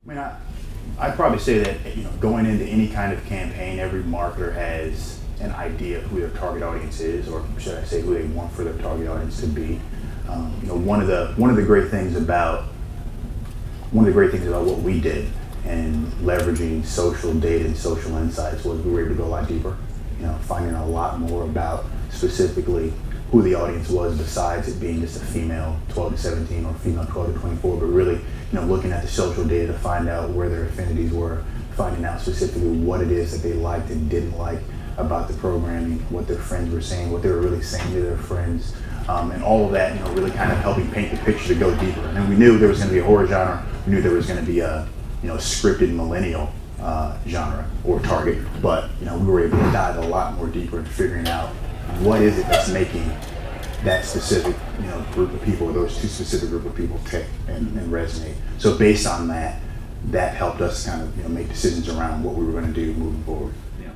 I mean, I'd probably say that, going into any kind of campaign, every marketer has an idea of who their target audience is, or should I say, who they want for their target audience to be. One of the great things about what we did and leveraging social data and social insights was we were able to go a lot deeper. Finding a lot more about specifically who the audience was, besides it being just a female 12 to 17 or female 12 to 24, but really, looking at the social data to find out where their affinities were, finding out specifically what it is that they liked and didn't like about the programming, what their friends were saying, what they were really saying to their friends, and all of that, really kind of helping paint the picture to go deeper. And then we knew there was going to be a horror genre. We knew there was going to be a, scripted millennial genre or target, but we were able to dive a lot more deeper into figuring out what is it that's making that specific group of people, or those two specific group of people, tick and resonate. So based on that helped us kind of make decisions around what we were going to do moving forward. Yeah.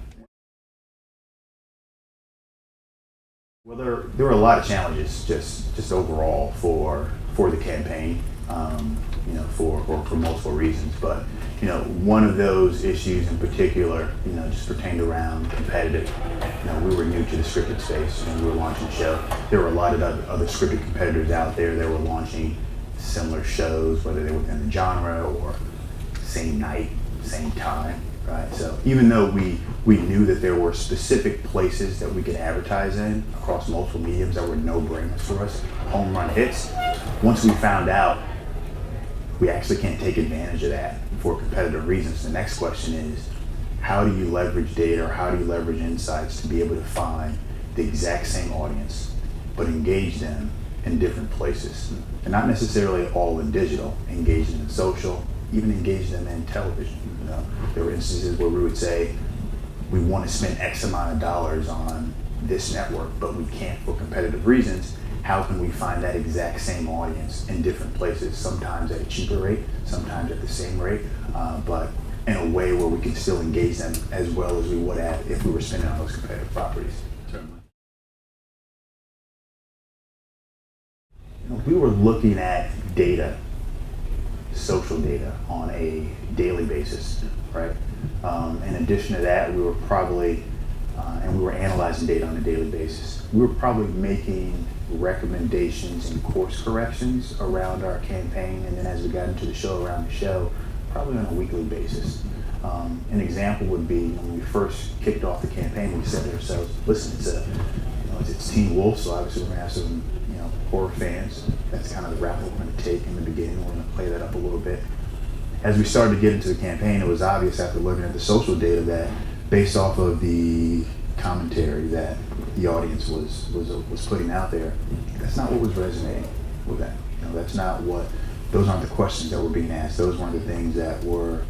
Well, there were a lot of challenges just overall for the campaign, for multiple reasons. But one of those issues in particular, just pertained around competitive. We were new to the scripted space, and we were launching a show. There were a lot of other scripted competitors out there that were launching similar shows, whether they were within the genre or same night, same time, right? So even though we knew that there were specific places that we could advertise in across multiple mediums that were no-brainers for us, home run hits, once we found out we actually can't take advantage of that for competitive reasons, the next question is, how do you leverage data, or how do you leverage insights to be able to find the exact same audience, but engage them in different places? And not necessarily all in digital, engage them in social, even engage them in television. There were instances where we would say, we want to spend X amount of dollars on this network, but we can't for competitive reasons. How can we find that exact same audience in different places, sometimes at a cheaper rate, sometimes at the same rate, but in a way where we can still engage them as well as we would have if we were spending on those competitive properties. Certainly. We were looking at data, social data, on a daily basis, right? In addition to that, we were probably, and we were analyzing data on a daily basis. We were probably making recommendations and course corrections around our campaign, and then as we got into the show, around the show, probably on a weekly basis. An example would be when we first kicked off the campaign, we said to ourselves, listen, it's Teen Wolf, so obviously we're going to have some horror fans. That's kind of the route we're going to take in the beginning. We're going to play that up a little bit. As we started to get into the campaign, it was obvious after looking at the social data that based off of the commentary that the audience was putting out there, that's not what was resonating with them. That's not what, those aren't the questions that were being asked. Those weren't the things that were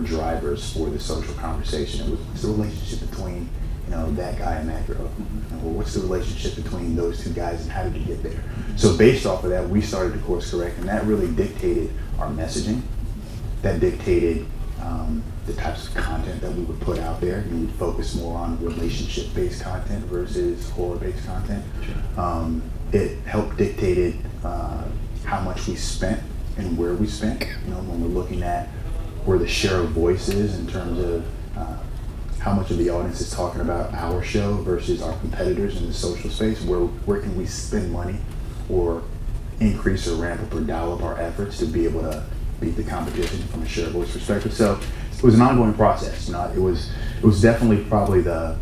drivers for the social conversation. It was, what's the relationship between that guy and that girl? Well, what's the relationship between those two guys, and how did you get there? So based off of that, we started to course correct, and that really dictated our messaging. That dictated the types of content that we would put out there. We'd focus more on relationship-based content versus horror-based content. Sure. It helped dictated how much we spent and where we spent. When we're looking at where the share of voice is in terms of how much of the audience is talking about our show versus our competitors in the social space, where can we spend money or increase or ramp up or dial up our efforts to be able to beat the competition from a share of voice perspective. So it was an ongoing process. It was definitely probably the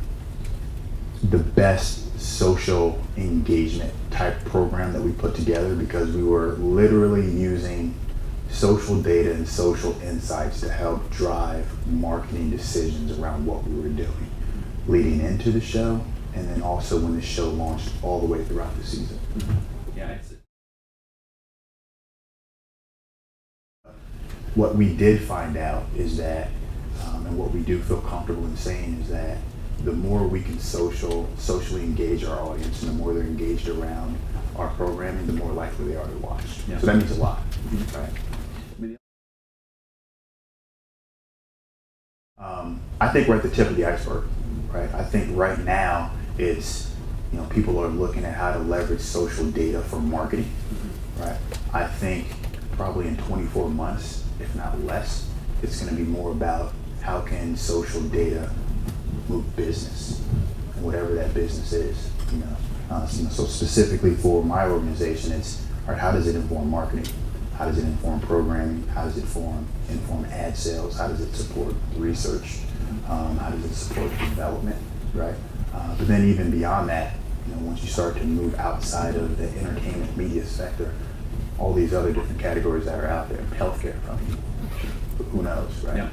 best social engagement type program that we put together, because we were literally using social data and social insights to help drive marketing decisions around what we were doing leading into the show, and then also when the show launched all the way throughout the season. Yeah. What we did find out is that, and what we do feel comfortable in saying, is that the more we can socially engage our audience, and the more they're engaged around our programming, the more likely they are to watch. Yeah. So that means a lot, right? I think we're at the tip of the iceberg, right? I think right now it's, people are looking at how to leverage social data for marketing, right? I think probably in 24 months, if not less. It's going to be more about how can social data move business, and whatever that business is. So specifically for my organization, it's all right. How does it inform marketing? How does it inform programming? How does it inform ad sales? How does it support research? How does it support development? Right. But then even beyond that, once you start to move outside of the entertainment media sector, all these other different categories that are out there, healthcare, who knows, right? Yeah.